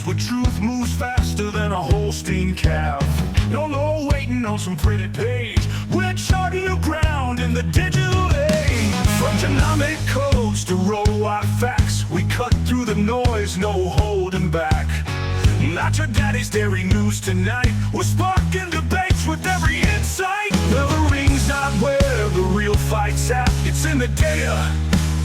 fast, where truth moves faster than a Holstein calf. No waiting on some pretty page. We're charting new ground in the digital age. From genomic codes to row-wide facts, we cut through the noise, no holding back. Not your daddy's dairy news tonight. We're sparking debates with every insight. The ring's not where the real fight's at. It's in the data,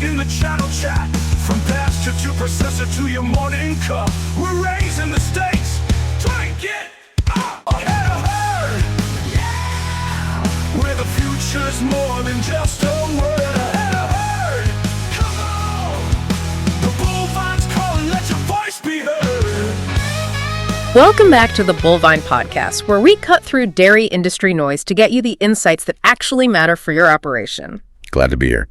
in the channel chat. From pasture to processor to your morning cup, we're raising the stakes. Try and get ahead of herd. Yeah! Where the future's more than just a word. Ahead of herd. Come on! The Bullvine's calling, let your voice be heard. Welcome back to the Bullvine Podcast, where we cut through dairy industry noise to get you the insights that actually matter for your operation. Glad to be here.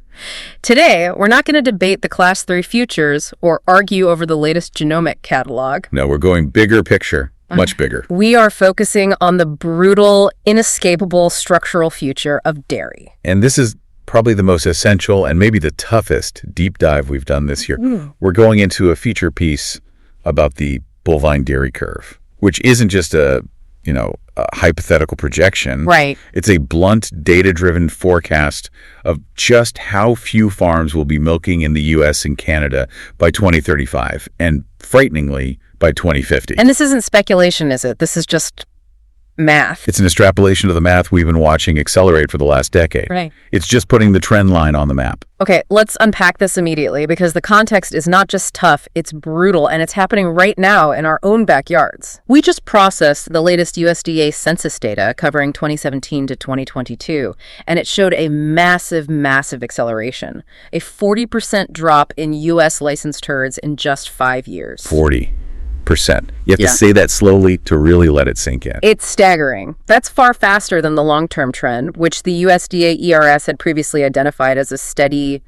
Today, we're not going to debate the Class 3 futures or argue over the latest genomic catalog. No, we're going bigger picture, much bigger. We are focusing on the brutal, inescapable structural future of dairy. And this is probably the most essential and maybe the toughest deep dive we've done this year. We're going into a feature piece about the Bullvine Dairy Curve, which isn't just a hypothetical projection. Right. It's a blunt, data-driven forecast of just how few farms will be milking in the U.S. and Canada by 2035, and frighteningly, by 2050. And this isn't speculation, is it? This is just math. It's an extrapolation of the math we've been watching accelerate for the last decade. Right. It's just putting the trend line on the map. Okay, let's unpack this immediately, because the context is not just tough, it's brutal, and it's happening right now in our own backyards. We just processed the latest USDA census data covering 2017 to 2022, and it showed a massive acceleration. A 40% drop in U.S. licensed herds in just 5 years. 40%. You have to say that slowly to really let it sink in. It's staggering. That's far faster than the long-term trend, which the USDA ERS had previously identified as a steady,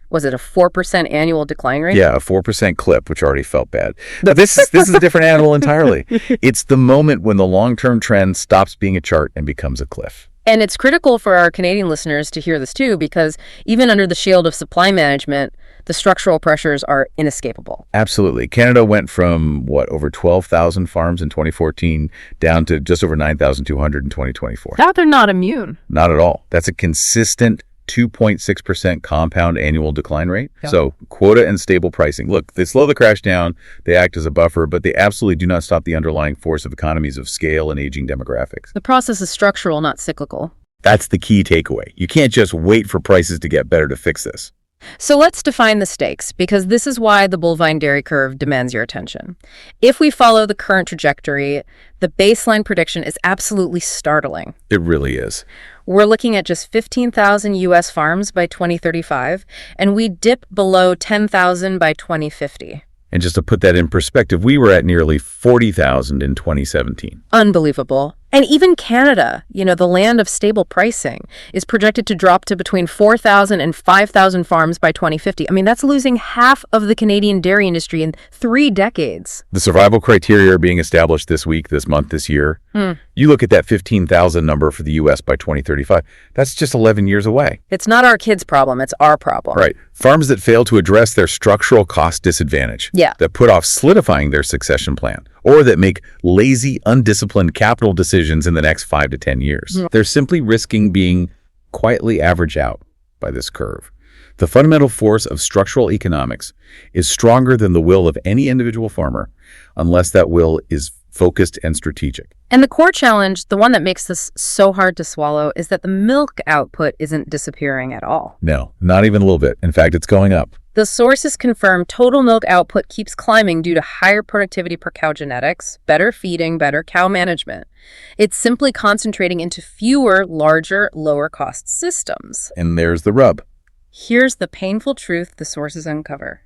was it a 4% annual decline rate? Yeah, a 4% clip, which already felt bad. But this is a different animal entirely. It's the moment when the long-term trend stops being a chart and becomes a cliff. And it's critical for our Canadian listeners to hear this too, because even under the shield of supply management, the structural pressures are inescapable. Absolutely. Canada went from, over 12,000 farms in 2014 down to just over 9,200 in 2024. Now they're not immune. Not at all. That's a consistent 2.6% compound annual decline rate. Yeah. So quota and stable pricing. Look, they slow the crash down, they act as a buffer, but they absolutely do not stop the underlying force of economies of scale and aging demographics. The process is structural, not cyclical. That's the key takeaway. You can't just wait for prices to get better to fix this. So let's define the stakes, because this is why the Bullvine Dairy Curve demands your attention. If we follow the current trajectory, the baseline prediction is absolutely startling. It really is. We're looking at just 15,000 U.S. farms by 2035, and we dip below 10,000 by 2050. And just to put that in perspective, we were at nearly 40,000 in 2017. Unbelievable. And even Canada, the land of stable pricing, is projected to drop to between 4,000 and 5,000 farms by 2050. I mean, that's losing half of the Canadian dairy industry in 3 decades. The survival criteria are being established this week, this month, this year. You look at that 15,000 number for the U.S. by 2035, that's just 11 years away. It's not our kids' problem, it's our problem. Right. Farms that fail to address their structural cost disadvantage. Yeah. That put off solidifying their succession plan, or that make lazy, undisciplined capital decisions in the next 5 to 10 years. They're simply risking being quietly averaged out by this curve. The fundamental force of structural economics is stronger than the will of any individual farmer, unless that will is focused and strategic. And the core challenge, the one that makes this so hard to swallow, is that the milk output isn't disappearing at all. No, not even a little bit. In fact, it's going up. The sources confirm total milk output keeps climbing due to higher productivity per cow genetics, better feeding, better cow management. It's simply concentrating into fewer, larger, lower-cost systems. And there's the rub. Here's the painful truth the sources uncover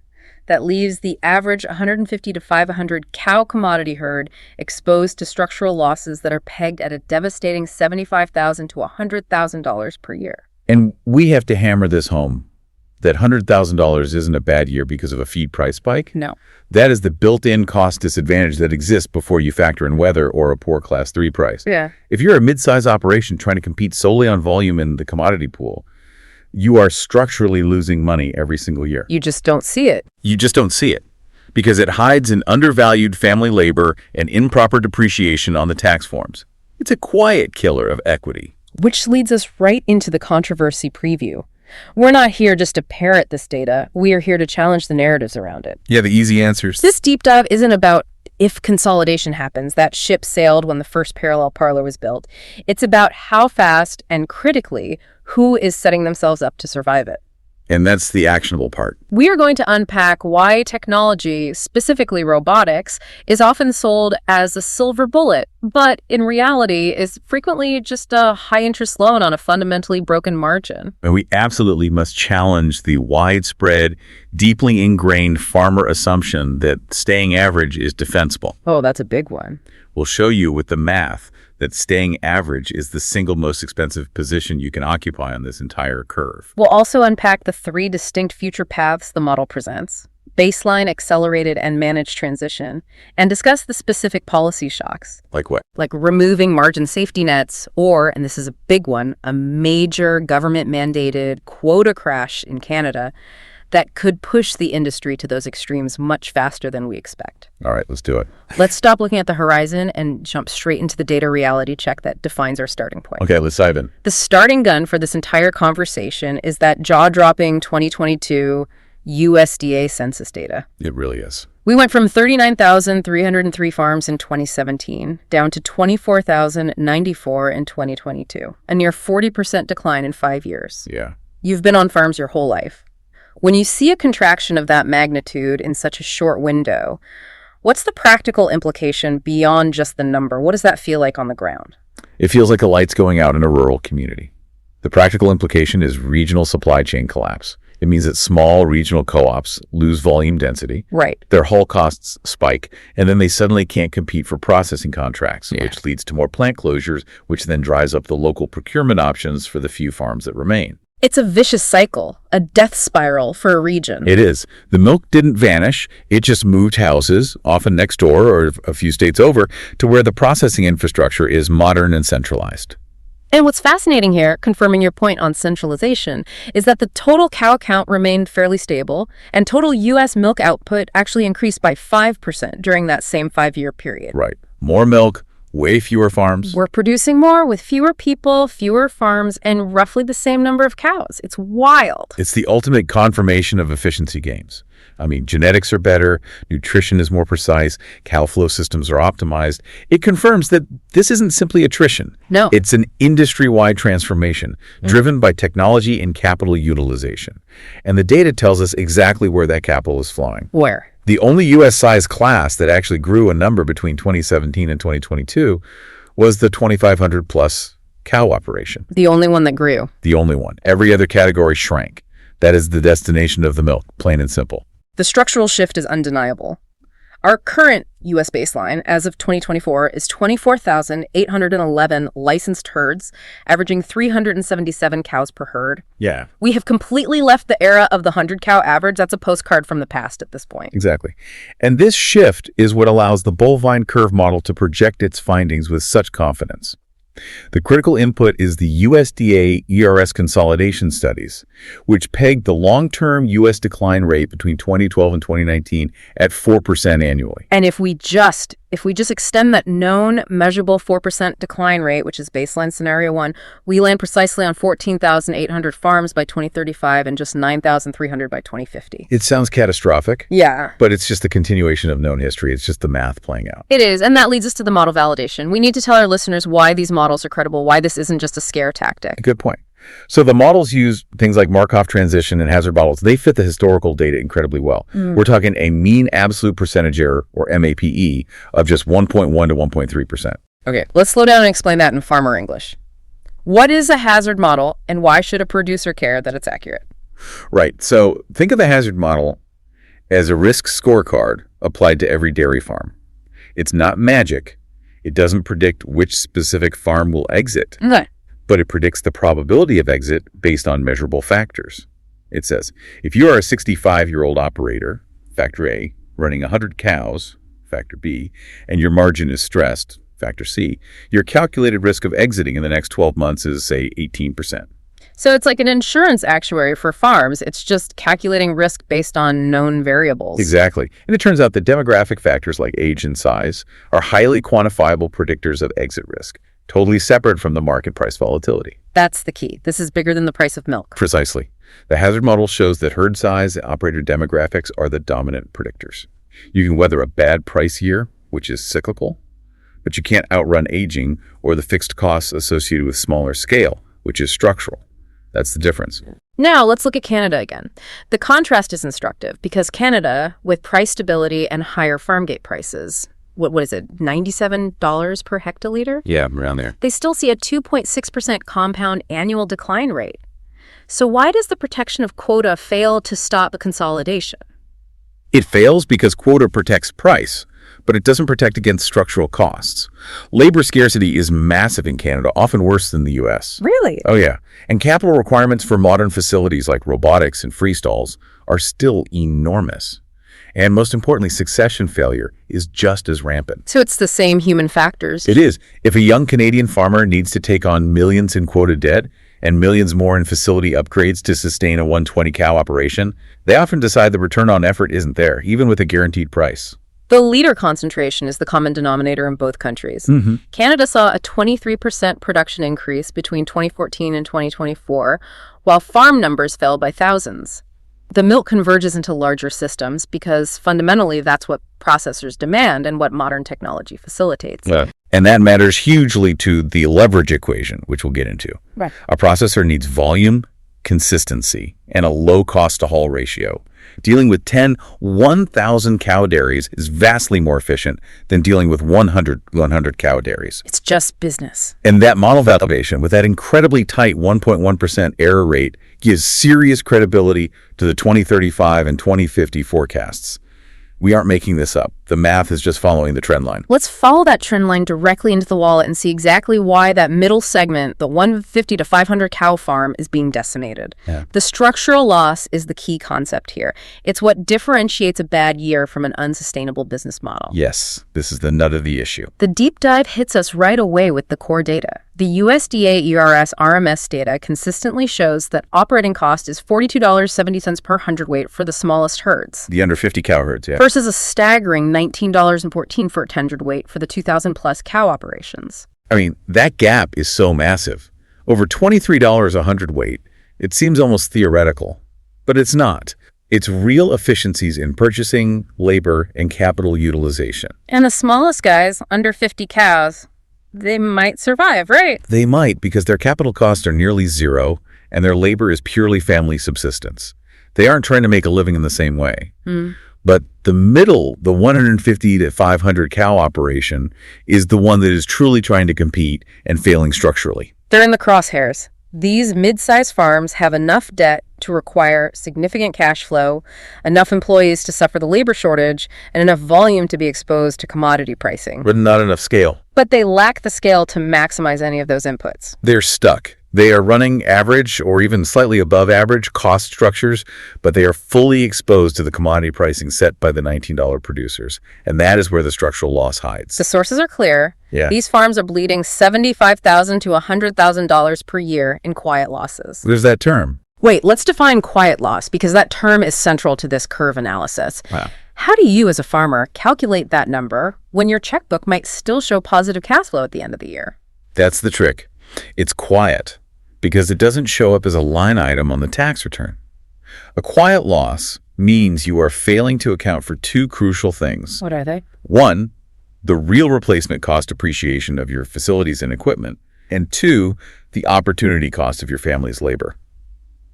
that leaves the average 150 to 500 cow commodity herd exposed to structural losses that are pegged at a devastating $75,000 to $100,000 per year. And we have to hammer this home, that $100,000 isn't a bad year because of a feed price spike. No. That is the built-in cost disadvantage that exists before you factor in weather or a poor Class 3 price. Yeah. If you're a mid-size operation trying to compete solely on volume in the commodity pool, you are structurally losing money every single year. You just don't see it. You just don't see it. because it hides an undervalued family labor and improper depreciation on the tax forms. It's a quiet killer of equity. Which leads us right into the controversy preview. We're not here just to parrot this data. We are here to challenge the narratives around it. Yeah, the easy answers. This deep dive isn't about if consolidation happens, that ship sailed when the first parallel parlor was built. It's about how fast and critically who is setting themselves up to survive it. And that's the actionable part. We are going to unpack why technology, specifically robotics, is often sold as a silver bullet, but in reality is frequently just a high-interest loan on a fundamentally broken margin. And we absolutely must challenge the widespread, deeply ingrained farmer assumption that staying average is defensible. Oh, that's a big one. We'll show you with the math that staying average is the single most expensive position you can occupy on this entire curve. We'll also unpack the 3 distinct future paths the model presents: baseline, accelerated, and managed transition, and discuss the specific policy shocks. Like what? Like removing margin safety nets, or, and this is a big one, a major government-mandated quota crash in Canada that could push the industry to those extremes much faster than we expect. All right, let's do it. Let's stop looking at the horizon and jump straight into the data reality check that defines our starting point. Okay, let's dive in. The starting gun for this entire conversation is that jaw-dropping 2022 USDA census data. It really is. We went from 39,303 farms in 2017 down to 24,094 in 2022, a near 40% decline in 5 years. Yeah. You've been on farms your whole life. When you see a contraction of that magnitude in such a short window, what's the practical implication beyond just the number? What does that feel like on the ground? It feels like a light's going out in a rural community. The practical implication is regional supply chain collapse. It means that small regional co-ops lose volume density. Right. Their haul costs spike, and then they suddenly can't compete for processing contracts, which leads to more plant closures, which then drives up the local procurement options for the few farms that remain. It's a vicious cycle, a death spiral for a region. It is. The milk didn't vanish. It just moved houses, often next door or a few states over, to where the processing infrastructure is modern and centralized. And what's fascinating here, confirming your point on centralization, is that the total cow count remained fairly stable, and total U.S. milk output actually increased by 5% during that same 5-year period. Right. More milk, way fewer farms. We're producing more with fewer people, fewer farms, and roughly the same number of cows. It's wild. It's the ultimate confirmation of efficiency gains. I mean, genetics are better, nutrition is more precise, cow flow systems are optimized. It confirms that this isn't simply attrition. No. It's an industry-wide transformation driven by technology and capital utilization. And the data tells us exactly where that capital is flowing. Where? The only U.S. size class that actually grew a number between 2017 and 2022 was the 2,500 plus cow operation. The only one that grew. The only one. Every other category shrank. That is the destination of the milk, plain and simple. The structural shift is undeniable. Our current U.S. baseline, as of 2024, is 24,811 licensed herds, averaging 377 cows per herd. Yeah. We have completely left the era of the 100-cow average. That's a postcard from the past at this point. Exactly. And this shift is what allows the Bullvine curve model to project its findings with such confidence. The critical input is the USDA ERS consolidation studies, which pegged the long-term U.S. decline rate between 2012 and 2019 at 4% annually. And if we just extend that known measurable 4% decline rate, which is baseline scenario 1, we land precisely on 14,800 farms by 2035 and just 9,300 by 2050. It sounds catastrophic. Yeah. But it's just a continuation of known history. It's just the math playing out. It is, and that leads us to the model validation. We need to tell our listeners why these models are credible, why this isn't just a scare tactic. Good point. So the models use things like Markov transition and hazard models. They fit the historical data incredibly well. We're talking a mean absolute percentage error, or MAPE, of just 1.1 to 1.3%. Okay, let's slow down and explain that in farmer English. What is a hazard model, and why should a producer care that it's accurate? Right. So think of the hazard model as a risk scorecard applied to every dairy farm. It's not magic. It doesn't predict which specific farm will exit. Okay. But it predicts the probability of exit based on measurable factors. It says, if you are a 65-year-old operator, factor A, running 100 cows, factor B, and your margin is stressed, factor C, your calculated risk of exiting in the next 12 months is, say, 18%. So it's like an insurance actuary for farms. It's just calculating risk based on known variables. Exactly. And it turns out that demographic factors like age and size are highly quantifiable predictors of exit risk, totally separate from the market price volatility. That's the key. This is bigger than the price of milk. Precisely. The hazard model shows that herd size and operator demographics are the dominant predictors. You can weather a bad price year, which is cyclical, but you can't outrun aging or the fixed costs associated with smaller scale, which is structural. That's the difference. Now, let's look at Canada again. The contrast is instructive because Canada, with price stability and higher farm gate prices, what is it, $97 per hectoliter? Yeah, around there. They still see a 2.6% compound annual decline rate. So why does the protection of quota fail to stop the consolidation? It fails because quota protects price, but it doesn't protect against structural costs. Labor scarcity is massive in Canada, often worse than the U.S. Really? Oh, yeah. And capital requirements for modern facilities like robotics and freestalls are still enormous. And most importantly, succession failure is just as rampant. So it's the same human factors. It is. If a young Canadian farmer needs to take on millions in quota debt and millions more in facility upgrades to sustain a 120 cow operation, they often decide the return on effort isn't there, even with a guaranteed price. The litre concentration is the common denominator in both countries. Canada saw a 23% production increase between 2014 and 2024, while farm numbers fell by thousands. The milk converges into larger systems because fundamentally that's what processors demand and what modern technology facilitates. And that matters hugely to the leverage equation, which we'll get into. Right. A processor needs volume, consistency, and a low cost-to-haul ratio. Dealing with 1,000 cow dairies is vastly more efficient than dealing with 100 cow dairies. It's just business. And that model validation, with that incredibly tight 1.1% error rate, gives serious credibility to the 2035 and 2050 forecasts. We aren't making this up. The math is just following the trend line. Let's follow that trend line directly into the wallet and see exactly why that middle segment, the 150 to 500 cow farm, is being decimated. Yeah. The structural loss is the key concept here. It's what differentiates a bad year from an unsustainable business model. Yes, this is the nut of the issue. The deep dive hits us right away with the core data. The USDA ERS RMS data consistently shows that operating cost is $42.70 per hundredweight for the smallest herds. The under 50 cow herds, yeah. Versus a staggering $19.14 for a hundredweight for the 2,000-plus cow operations. I mean, that gap is so massive. Over $23 a hundredweight. It seems almost theoretical, but it's not. It's real efficiencies in purchasing, labor, and capital utilization. And the smallest guys, under 50 cows, they might survive, right? They might, because their capital costs are nearly zero, and their labor is purely family subsistence. They aren't trying to make a living in the same way. But the middle, the 150 to 500 cow operation, is the one that is truly trying to compete and failing structurally. They're in the crosshairs. These mid-sized farms have enough debt to require significant cash flow, enough employees to suffer the labor shortage, and enough volume to be exposed to commodity pricing. But not enough scale. But they lack the scale to maximize any of those inputs. They're stuck. They are running average or even slightly above average cost structures, but they are fully exposed to the commodity pricing set by the $19 producers. And that is where the structural loss hides. The sources are clear. Yeah. These farms are bleeding $75,000 to $100,000 per year in quiet losses. There's that term. Wait, let's define quiet loss because that term is central to this curve analysis. Wow. How do you as a farmer calculate that number when your checkbook might still show positive cash flow at the end of the year? That's the trick. It's quiet because it doesn't show up as a line item on the tax return. A quiet loss means you are failing to account for two crucial things. What are they? One, the real replacement cost appreciation of your facilities and equipment. And two, the opportunity cost of your family's labor.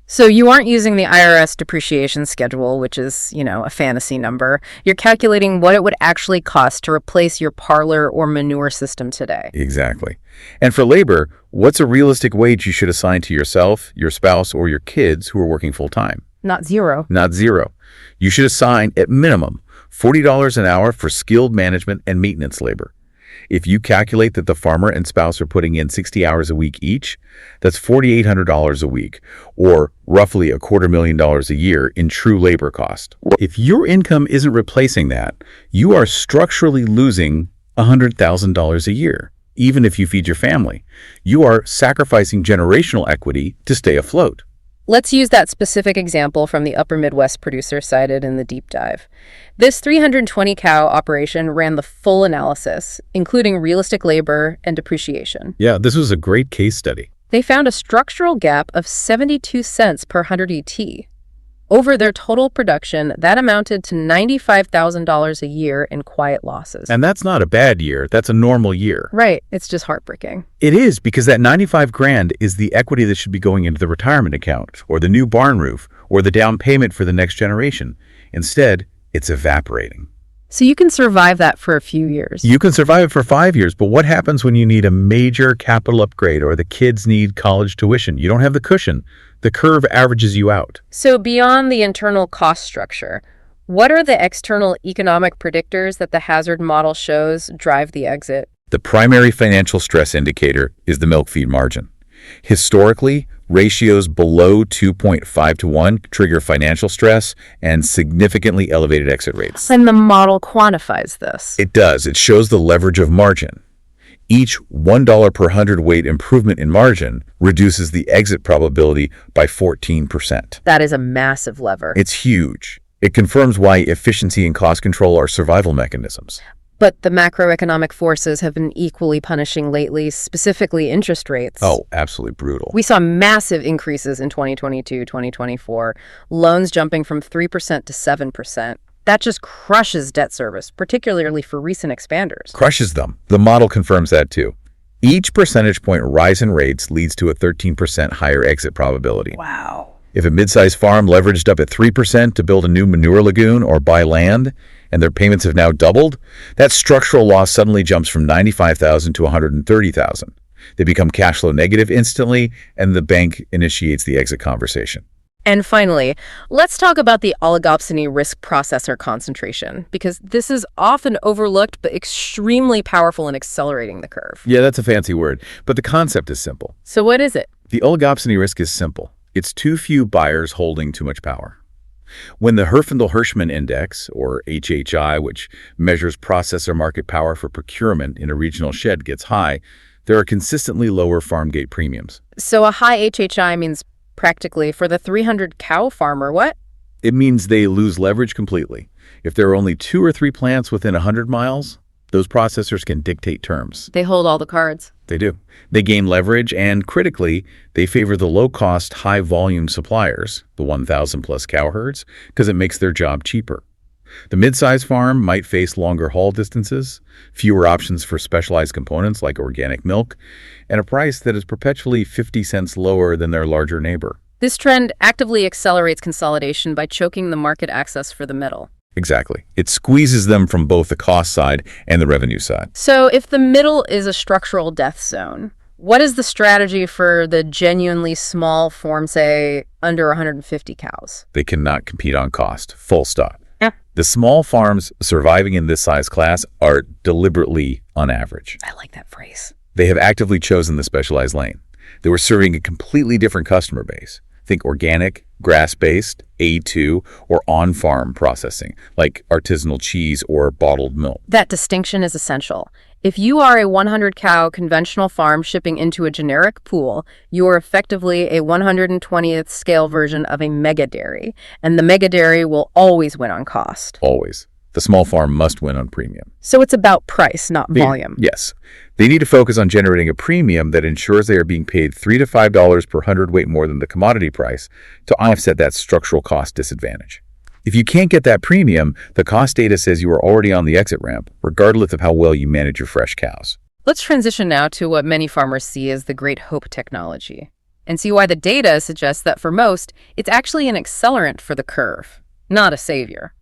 So you aren't using the IRS depreciation schedule, which is, a fantasy number. You're calculating what it would actually cost to replace your parlor or manure system today. Exactly. And for labor, what's a realistic wage you should assign to yourself, your spouse, or your kids who are working full-time? Not zero. Not zero. You should assign, at minimum, $40 an hour for skilled management and maintenance labor. If you calculate that the farmer and spouse are putting in 60 hours a week each, that's $4,800 a week, or roughly $250,000 a year in true labor cost. If your income isn't replacing that, you are structurally losing $100,000 a year. even if you feed your family. You are sacrificing generational equity to stay afloat. Let's use that specific example from the Upper Midwest producer cited in the deep dive. This 320-cow operation ran the full analysis, including realistic labor and depreciation. Yeah, this was a great case study. They found a structural gap of 72 cents per 100 ET. Over their total production, that amounted to $95,000 a year in quiet losses. And that's not a bad year. That's a normal year. Right. It's just heartbreaking. It is, because that 95 grand is the equity that should be going into the retirement account, or the new barn roof, or the down payment for the next generation. Instead, it's evaporating. So you can survive that for a few years. You can survive it for 5 years, but what happens when you need a major capital upgrade or the kids need college tuition? You don't have the cushion. The curve averages you out. So beyond the internal cost structure, what are the external economic predictors that the hazard model shows drive the exit? The primary financial stress indicator is the milk feed margin. Historically, ratios below 2.5 to 1 trigger financial stress and significantly elevated exit rates. And the model quantifies this. It does. It shows the leverage of margin. Each $1 per hundredweight improvement in margin reduces the exit probability by 14%. That is a massive lever. It's huge. It confirms why efficiency and cost control are survival mechanisms. But the macroeconomic forces have been equally punishing lately, specifically interest rates. Oh, absolutely brutal. We saw massive increases in 2022, 2024, loans jumping from 3% to 7%. That just crushes debt service, particularly for recent expanders. Crushes them. The model confirms that too. Each percentage point rise in rates leads to a 13% higher exit probability. Wow. If a mid-sized farm leveraged up at 3% to build a new manure lagoon or buy land, and their payments have now doubled, that structural loss suddenly jumps from $95,000 to $130,000. They become cash flow negative instantly, and the bank initiates the exit conversation. And finally, let's talk about the oligopsony risk processor concentration, because this is often overlooked but extremely powerful in accelerating the curve. Yeah, that's a fancy word, but the concept is simple. So what is it? The oligopsony risk is simple. It's too few buyers holding too much power. When the Herfindahl-Hirschman Index, or HHI, which measures processor market power for procurement in a regional shed, gets high, there are consistently lower farm gate premiums. So a high HHI means practically for the 300-cow farmer, what? It means they lose leverage completely. If there are only 2 or 3 plants within 100 miles, those processors can dictate terms. They hold all the cards. They do. They gain leverage, and critically, they favor the low-cost, high-volume suppliers, the 1,000-plus cow herds, because it makes their job cheaper. The mid-size farm might face longer haul distances, fewer options for specialized components like organic milk, and a price that is perpetually 50 cents lower than their larger neighbor. This trend actively accelerates consolidation by choking the market access for the middle. Exactly. It squeezes them from both the cost side and the revenue side. So if the middle is a structural death zone, what is the strategy for the genuinely small farm, say, under 150 cows? They cannot compete on cost. Full stop. Yeah. The small farms surviving in this size class are deliberately on average. I like that phrase. They have actively chosen the specialized lane. They were serving a completely different customer base. Think organic, grass-based, A2, or on-farm processing, like artisanal cheese or bottled milk. That distinction is essential. If you are a 100-cow conventional farm shipping into a generic pool, you are effectively a 120th scale version of a mega dairy, and the mega dairy will always win on cost. Always. The small farm must win on premium. So it's about price, not volume. Yes. They need to focus on generating a premium that ensures they are being paid $3 to $5 per hundredweight more than the commodity price to offset that structural cost disadvantage. If you can't get that premium, the cost data says you are already on the exit ramp, regardless of how well you manage your fresh cows. Let's transition now to what many farmers see as the great hope technology, and see why the data suggests that for most, it's actually an accelerant for the curve, not a savior.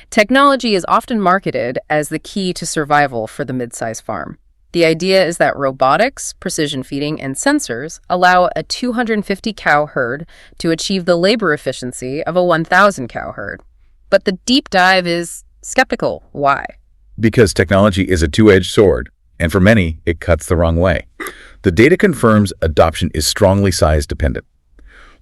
Technology is often marketed as the key to survival for the mid-size farm. The idea is that robotics, precision feeding, and sensors allow a 250-cow herd to achieve the labor efficiency of a 1,000-cow herd. But the deep dive is skeptical. Why? Because technology is a two-edged sword, and for many, it cuts the wrong way. The data confirms adoption is strongly size-dependent.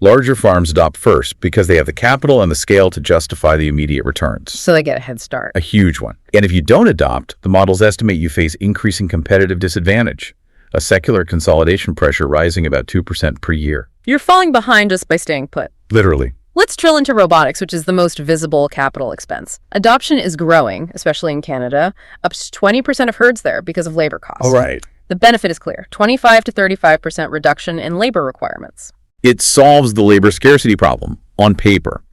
Larger farms adopt first because they have the capital and the scale to justify the immediate returns. So they get a head start. A huge one. And if you don't adopt, the models estimate you face increasing competitive disadvantage, a secular consolidation pressure rising about 2% per year. You're falling behind just by staying put. Literally. Let's drill into robotics, which is the most visible capital expense. Adoption is growing, especially in Canada, up to 20% of herds there because of labor costs. All right. The benefit is clear, 25 to 35% reduction in labor requirements. It solves the labor scarcity problem on paper.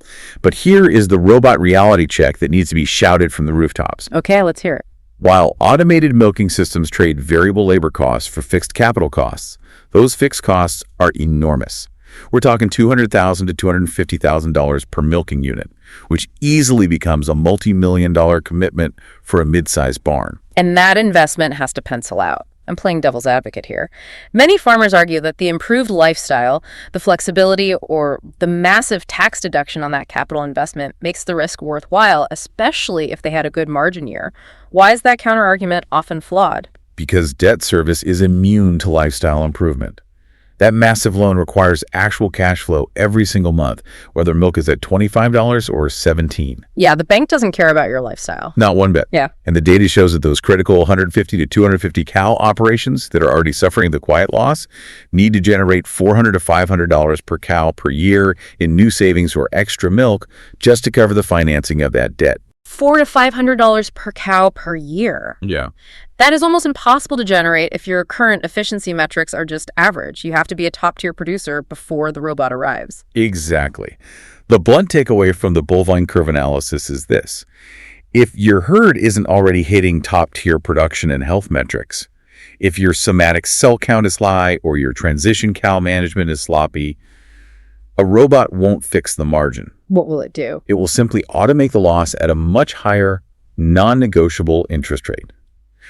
But here is the robot reality check that needs to be shouted from the rooftops. Okay, let's hear it. While automated milking systems trade variable labor costs for fixed capital costs, those fixed costs are enormous. We're talking $200,000 to $250,000 per milking unit, which easily becomes a multi-million-dollar commitment for a mid-sized barn. And that investment has to pencil out. I'm playing devil's advocate here. Many farmers argue that the improved lifestyle, the flexibility, or the massive tax deduction on that capital investment makes the risk worthwhile, especially if they had a good margin year. Why is that counterargument often flawed? Because debt service is immune to lifestyle improvement. That massive loan requires actual cash flow every single month, whether milk is at $25 or $17. Yeah, the bank doesn't care about your lifestyle. Not one bit. Yeah. And the data shows that those critical 150 to 250 cow operations that are already suffering the quiet loss need to generate $400 to $500 per cow per year in new savings or extra milk just to cover the financing of that debt. $400 to $500 per cow per year. Yeah. That is almost impossible to generate if your current efficiency metrics are just average. You have to be a top-tier producer before the robot arrives. Exactly. The blunt takeaway from the Bullvine curve analysis is this. If your herd isn't already hitting top-tier production and health metrics, if your somatic cell count is high or your transition cow management is sloppy, a robot won't fix the margin. What will it do? It will simply automate the loss at a much higher, non-negotiable interest rate.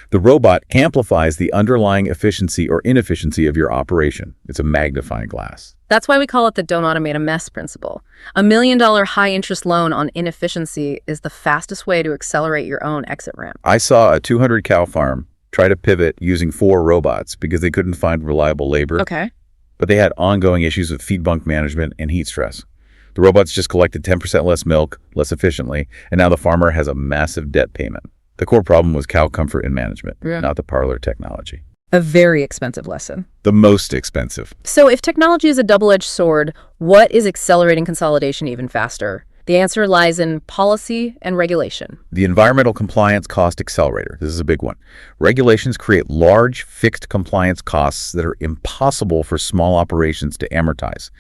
The robot amplifies the underlying efficiency or inefficiency of your operation. It's a magnifying glass. That's why we call it the don't automate a mess principle. $1 million high-interest loan on inefficiency is the fastest way to accelerate your own exit ramp. I saw a 200-cow farm try to pivot using 4 robots because they couldn't find reliable labor. Okay. But they had ongoing issues with feed bunk management and heat stress. The robots just collected 10% less milk, less efficiently, and now the farmer has a massive debt payment. The core problem was cow comfort and management, not the parlor technology. A very expensive lesson. The most expensive. So if technology is a double-edged sword, what is accelerating consolidation even faster? The answer lies in policy and regulation. The environmental compliance cost accelerator. This is a big one. Regulations create large fixed compliance costs that are impossible for small operations to amortize.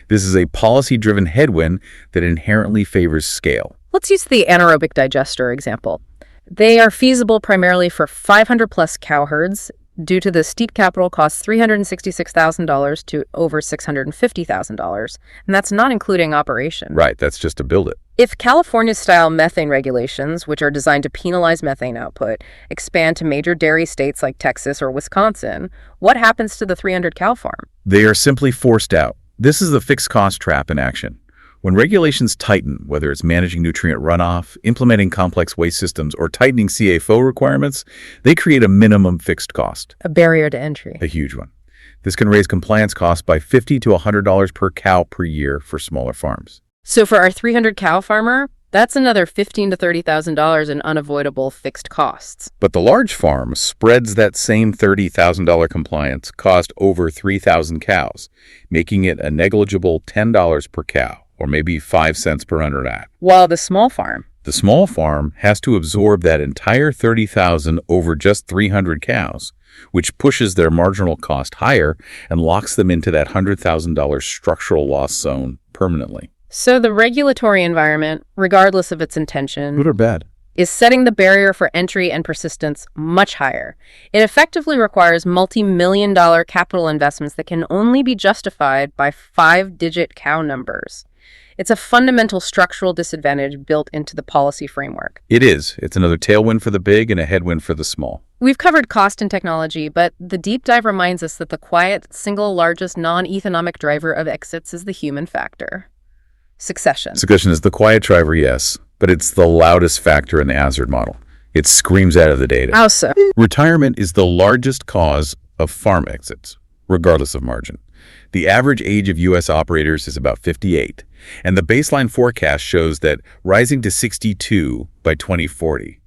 This is a policy-driven headwind that inherently favors scale. Let's use the anaerobic digester example. They are feasible primarily for 500-plus cow herds due to the steep capital costs $366,000 to over $650,000, and that's not including operation. Right, that's just to build it. If California-style methane regulations, which are designed to penalize methane output, expand to major dairy states like Texas or Wisconsin, what happens to the 300-cow farm? They are simply forced out. This is the fixed cost trap in action. When regulations tighten, whether it's managing nutrient runoff, implementing complex waste systems, or tightening CAFO requirements, they create a minimum fixed cost. A barrier to entry. A huge one. This can raise compliance costs by $50 to $100 per cow per year for smaller farms. So for our 300-cow farmer, that's another $15,000 to $30,000 in unavoidable fixed costs. But the large farm spreads that same $30,000 compliance cost over 3,000 cows, making it a negligible $10 per cow, or maybe 5 cents per hundred act. While the small farm has to absorb that entire 30,000 over just 300 cows, which pushes their marginal cost higher and locks them into that $100,000 structural loss zone permanently. So the regulatory environment, regardless of its intention, Good or bad? is setting the barrier for entry and persistence much higher. It effectively requires multi-million-dollar capital investments that can only be justified by 5-digit cow numbers. It's a fundamental structural disadvantage built into the policy framework. It is. It's another tailwind for the big and a headwind for the small. We've covered cost and technology, but the deep dive reminds us that the quiet, single largest non-economic driver of exits is the human factor. Succession. Succession is the quiet driver, yes, but it's the loudest factor in the hazard model. It screams out of the data. How so? Retirement is the largest cause of farm exits, regardless of margin. The average age of U.S. operators is about 58, and the baseline forecast shows that rising to 62 by 2040.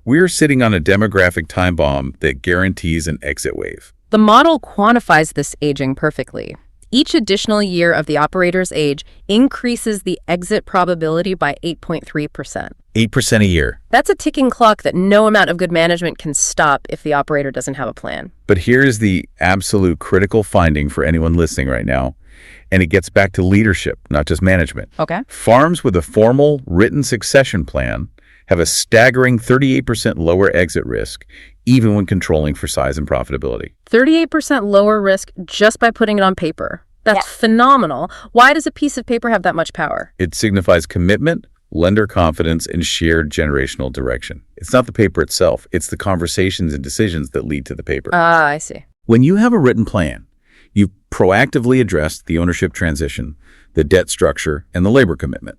We're sitting on a demographic time bomb that guarantees an exit wave. The model quantifies this aging perfectly. Each additional year of the operator's age increases the exit probability by 8.3%. 8% a year. That's a ticking clock that no amount of good management can stop if the operator doesn't have a plan. But here's the absolute critical finding for anyone listening right now, and it gets back to leadership, not just management. Okay. Farms with a formal written succession plan have a staggering 38% lower exit risk, even when controlling for size and profitability. 38% lower risk just by putting it on paper. That's phenomenal. Why does a piece of paper have that much power? It signifies commitment, lender confidence, and shared generational direction. It's not the paper itself, it's the conversations and decisions that lead to the paper. Ah, I see. When you have a written plan, you've proactively addressed the ownership transition, the debt structure, and the labor commitment.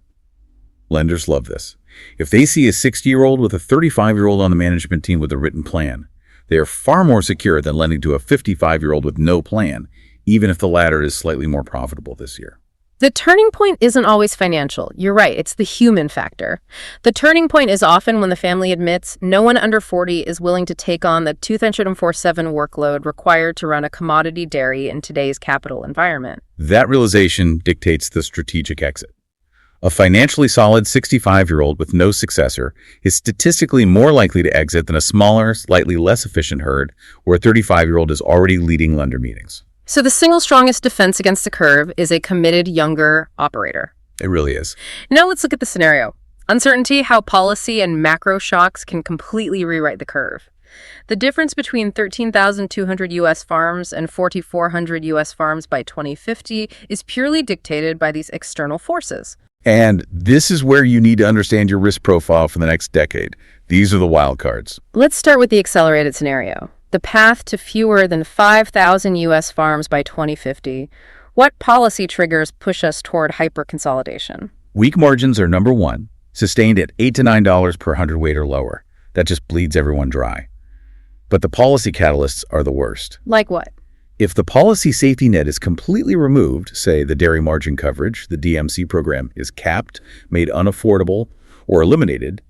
Lenders love this. If they see a 60-year-old with a 35-year-old on the management team with a written plan, they are far more secure than lending to a 55-year-old with no plan, even if the latter is slightly more profitable this year. The turning point isn't always financial. You're right, it's the human factor. The turning point is often when the family admits no one under 40 is willing to take on the 24/7 workload required to run a commodity dairy in today's capital environment. That realization dictates the strategic exit. A financially solid 65-year-old with no successor is statistically more likely to exit than a smaller, slightly less efficient herd where a 35-year-old is already leading lender meetings. So the single strongest defense against the curve is a committed younger operator. It really is. Now let's look at the scenario. Uncertainty, how policy and macro shocks can completely rewrite the curve. The difference between 13,200 U.S. farms and 4,400 U.S. farms by 2050 is purely dictated by these external forces. And this is where you need to understand your risk profile for the next decade. These are the wild cards. Let's start with the accelerated scenario. The path to fewer than 5,000 U.S. farms by 2050. What policy triggers push us toward hyper-consolidation? Weak margins are number one, sustained at $8 to $9 per hundredweight or lower. That just bleeds everyone dry. But the policy catalysts are the worst. Like what? If the policy safety net is completely removed, say the dairy margin coverage, the DMC program, is capped, made unaffordable, or eliminated,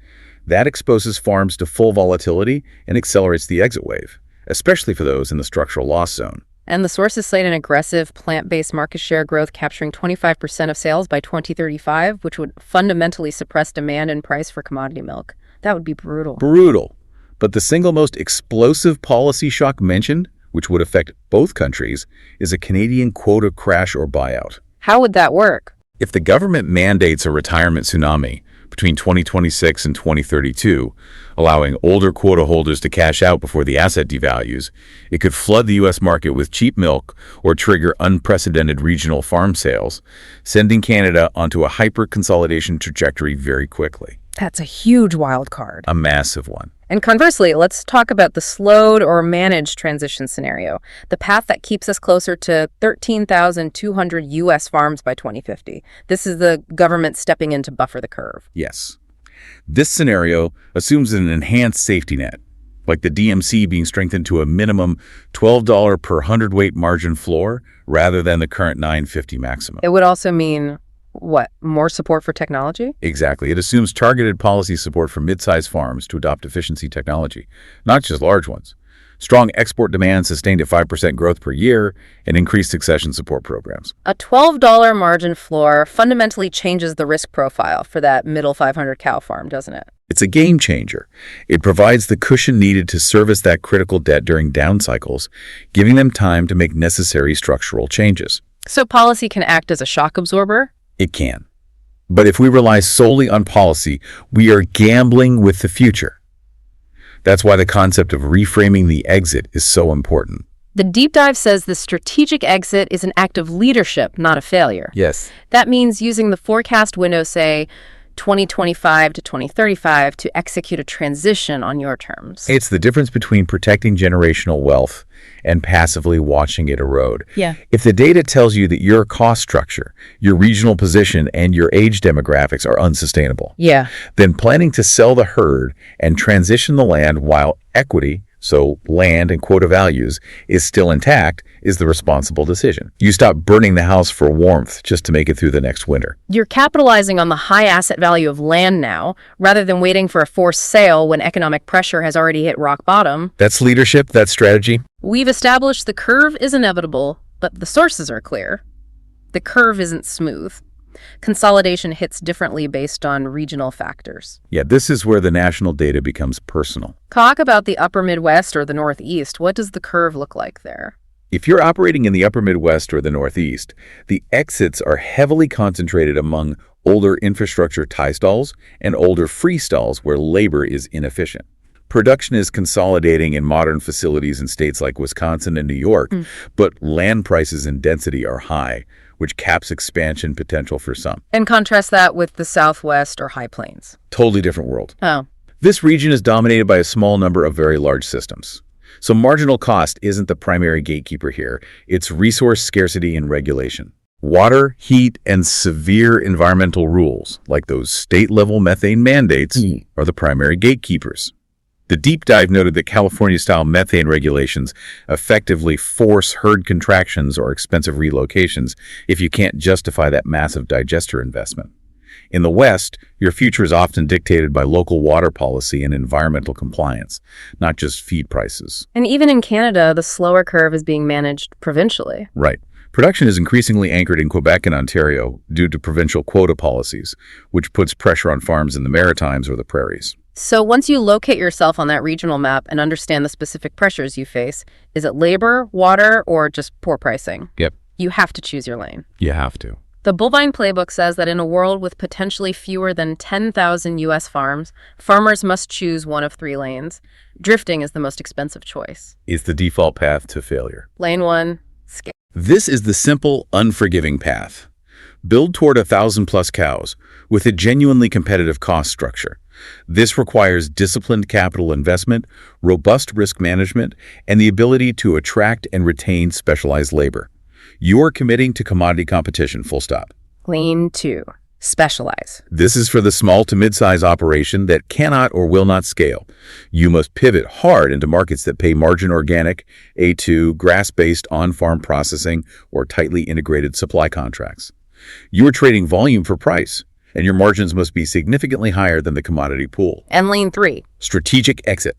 that exposes farms to full volatility and accelerates the exit wave, especially for those in the structural loss zone. And the sources cite an aggressive plant-based market share growth capturing 25% of sales by 2035, which would fundamentally suppress demand and price for commodity milk. That would be brutal. Brutal. But the single most explosive policy shock mentioned, which would affect both countries, is a Canadian quota crash or buyout. How would that work? If the government mandates a retirement tsunami between 2026 and 2032, allowing older quota holders to cash out before the asset devalues, it could flood the U.S. market with cheap milk or trigger unprecedented regional farm sales, sending Canada onto a hyper-consolidation trajectory very quickly. That's a huge wild card. A massive one. And conversely, let's talk about the slowed or managed transition scenario, the path that keeps us closer to 13,200 U.S. farms by 2050. This is the government stepping in to buffer the curve. Yes. This scenario assumes an enhanced safety net, like the DMC being strengthened to a minimum $12 per hundredweight margin floor rather than the current $9.50 maximum. It would also mean what? More support for technology? Exactly. It assumes targeted policy support for mid-sized farms to adopt efficiency technology, not just large ones. Strong export demand sustained at 5% growth per year and increased succession support programs. A $12 margin floor fundamentally changes the risk profile for that middle 500 cow farm, doesn't it? It's a game changer. It provides the cushion needed to service that critical debt during down cycles, giving them time to make necessary structural changes. So policy can act as a shock absorber? It can. But if we rely solely on policy, we are gambling with the future. That's why the concept of reframing the exit is so important. The deep dive says the strategic exit is an act of leadership, not a failure. Yes. That means using the forecast window, say, 2025 to 2035, to execute a transition on your terms. It's the difference between protecting generational wealth and passively watching it erode. Yeah. If the data tells you that your cost structure, your regional position, and your age demographics are unsustainable, Yeah. then planning to sell the herd and transition the land while equity, so land and quota values, is still intact is the responsible decision. You stop burning the house for warmth just to make it through the next winter. You're capitalizing on the high asset value of land now, rather than waiting for a forced sale when economic pressure has already hit rock bottom. That's leadership, that's strategy. We've established the curve is inevitable, but the sources are clear. The curve isn't smooth. Consolidation hits differently based on regional factors. Yeah, this is where the national data becomes personal. Talk about the upper Midwest or the Northeast. What does the curve look like there? If you're operating in the upper Midwest or the Northeast, the exits are heavily concentrated among older infrastructure tie stalls and older freestalls where labor is inefficient. Production is consolidating in modern facilities in states like Wisconsin and New York, but land prices and density are high, which caps expansion potential for some. And contrast that with the Southwest or High Plains. Totally different world. Oh. This region is dominated by a small number of very large systems. So marginal cost isn't the primary gatekeeper here. It's resource scarcity and regulation. Water, heat, and severe environmental rules, like those state-level methane mandates, are the primary gatekeepers. The deep dive noted that California-style methane regulations effectively force herd contractions or expensive relocations if you can't justify that massive digester investment. In the West, your future is often dictated by local water policy and environmental compliance, not just feed prices. And even in Canada, the slower curve is being managed provincially. Right. Production is increasingly anchored in Quebec and Ontario due to provincial quota policies, which puts pressure on farms in the Maritimes or the prairies. So once you locate yourself on that regional map and understand the specific pressures you face, is it labor, water, or just poor pricing? Yep. You have to choose your lane. You have to. The Bullvine playbook says that in a world with potentially fewer than 10,000 U.S. farms, farmers must choose one of three lanes. Drifting is the most expensive choice. It's the default path to failure. Lane 1, scale. This is the simple, unforgiving path. Build toward 1,000+ cows with a genuinely competitive cost structure. This requires disciplined capital investment, robust risk management, and the ability to attract and retain specialized labor. You are committing to commodity competition, full stop. Lane 2, specialize. This is for the small to mid-size operation that cannot or will not scale. You must pivot hard into markets that pay margin organic, A2, grass-based on-farm processing, or tightly integrated supply contracts. You are trading volume for price, and your margins must be significantly higher than the commodity pool. And lane 3, strategic exit.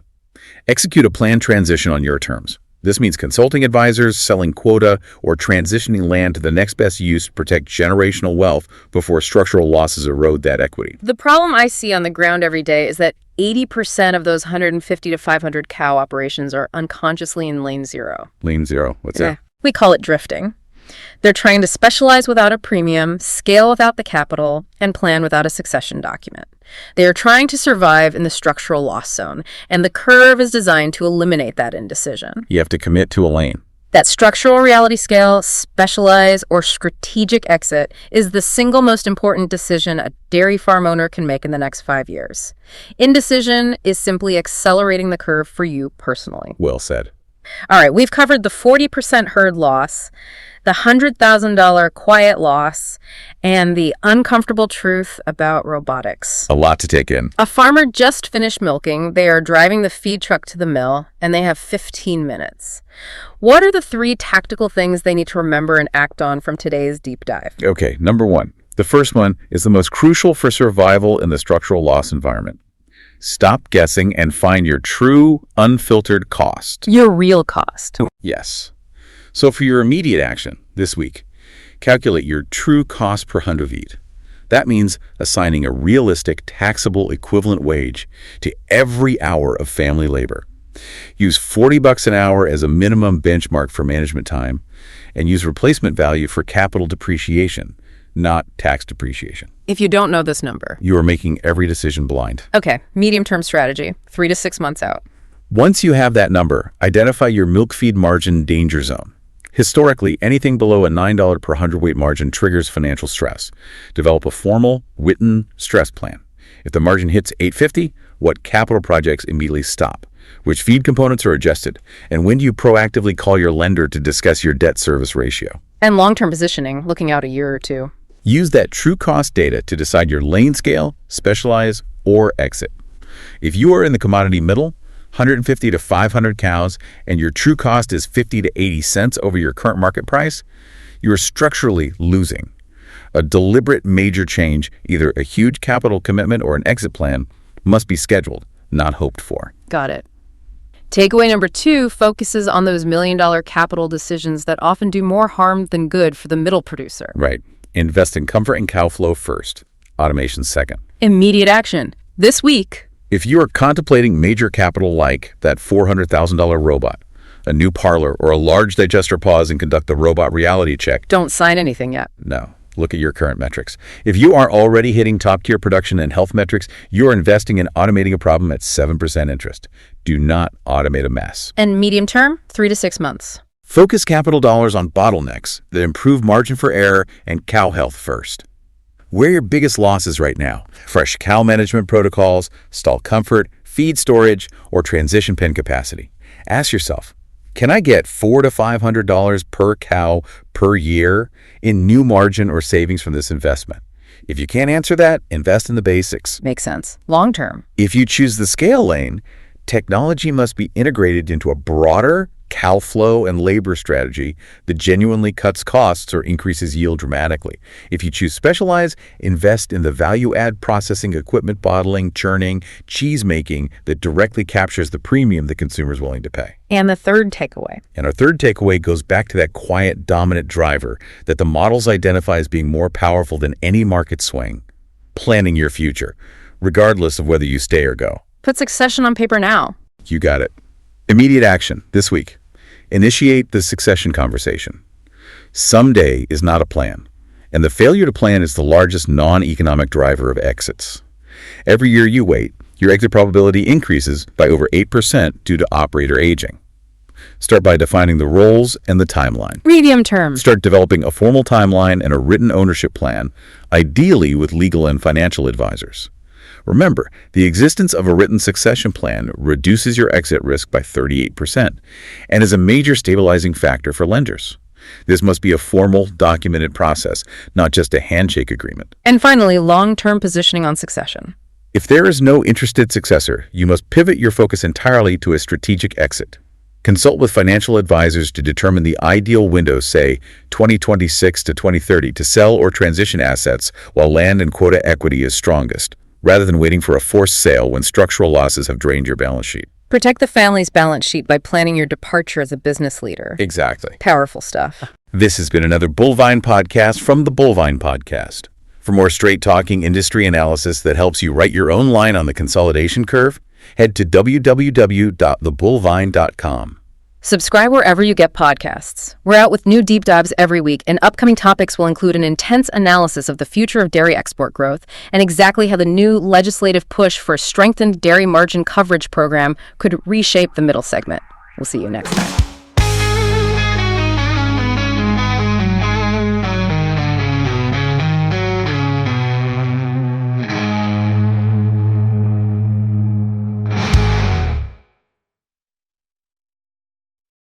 Execute a planned transition on your terms. This means consulting advisors, selling quota, or transitioning land to the next best use to protect generational wealth before structural losses erode that equity. The problem I see on the ground every day is that 80% of those 150 to 500 cow operations are unconsciously in lane 0. Lane 0, what's that? We call it drifting. They're trying to specialize without a premium, scale without the capital, and plan without a succession document. They are trying to survive in the structural loss zone, and the curve is designed to eliminate that indecision. You have to commit to a lane. That structural reality scale, specialize, or strategic exit is the single most important decision a dairy farm owner can make in the next 5 years. Indecision is simply accelerating the curve for you personally. Well said. All right, we've covered the 40% herd loss, the $100,000 quiet loss, and the uncomfortable truth about robotics. A lot to take in. A farmer just finished milking. They are driving the feed truck to the mill, and they have 15 minutes. What are the 3 tactical things they need to remember and act on from today's deep dive? Okay, number 1. The first one is the most crucial for survival in the structural loss environment. Stop guessing and find your true, unfiltered cost. Your real cost. Yes. So for your immediate action this week, calculate your true cost per hundredweight. That means assigning a realistic taxable equivalent wage to every hour of family labor. Use $40 an hour as a minimum benchmark for management time, and use replacement value for capital depreciation, not tax depreciation. If you don't know this number, You are making every decision blind. okay, medium-term strategy, 3 to 6 months out. Once you have that number, identify your milk feed margin danger zone. Historically, anything below a $9 per hundredweight margin triggers financial stress. Develop a formal, written stress plan. If the margin hits $8.50, what capital projects immediately stop? Which feed components are adjusted? And when do you proactively call your lender to discuss your debt service ratio? And long-term positioning, looking out a year or 2. Use that true cost data to decide your lane scale, specialize, or exit. If you are in the commodity middle, 150 to 500 cows, and your true cost is 50 to 80 cents over your current market price, you are structurally losing. A deliberate major change, either a huge capital commitment or an exit plan, must be scheduled, not hoped for. Got it. Takeaway number 2 focuses on those million-dollar capital decisions that often do more harm than good for the middle producer. Right. Invest in comfort and cow flow first. Automation second. Immediate action. This week. If you are contemplating major capital like that $400,000 robot, a new parlor, or a large digester pause and conduct the robot reality check, Don't sign anything yet. no. Look at your current metrics. If you are already hitting top-tier production and health metrics, you are investing in automating a problem at 7% interest. Do not automate a mess. And medium term, 3 to 6 months. Focus capital dollars on bottlenecks that improve margin for error and cow health first. Where are your biggest losses right now? Fresh cow management protocols, stall comfort, feed storage, or transition pen capacity? Ask yourself, can I get $400 to $500 per cow per year in new margin or savings from this investment? If you can't answer that, invest in the basics. Makes sense. Long term. If you choose the scale lane, technology must be integrated into a broader cow flow and labor strategy that genuinely cuts costs or increases yield dramatically. If you choose specialize, invest in the value-add processing equipment, bottling, churning, cheese making that directly captures the premium the consumer is willing to pay. And the third takeaway. And our third takeaway goes back to that quiet, dominant driver that the models identify as being more powerful than any market swing. Planning your future, regardless of whether you stay or go. Put succession on paper now. You got it. Immediate action this week. Initiate the succession conversation. Someday is not a plan, and the failure to plan is the largest non-economic driver of exits. Every year you wait, your exit probability increases by over 8% due to operator aging. Start by defining the roles and the timeline. Medium term. Start developing a formal timeline and a written ownership plan, ideally with legal and financial advisors. Remember, the existence of a written succession plan reduces your exit risk by 38% and is a major stabilizing factor for lenders. This must be a formal, documented process, not just a handshake agreement. And finally, long-term positioning on succession. If there is no interested successor, you must pivot your focus entirely to a strategic exit. Consult with financial advisors to determine the ideal window, say 2026 to 2030, to sell or transition assets while land and quota equity is strongest, rather than waiting for a forced sale when structural losses have drained your balance sheet. Protect the family's balance sheet by planning your departure as a business leader. Exactly. Powerful stuff. This has been another Bullvine podcast from the Bullvine Podcast. For more straight-talking industry analysis that helps you write your own line on the consolidation curve, head to www.thebullvine.com. Subscribe wherever you get podcasts. We're out with new deep dives every week, and upcoming topics will include an intense analysis of the future of dairy export growth and exactly how the new legislative push for a strengthened dairy margin coverage program could reshape the middle segment. We'll see you next time.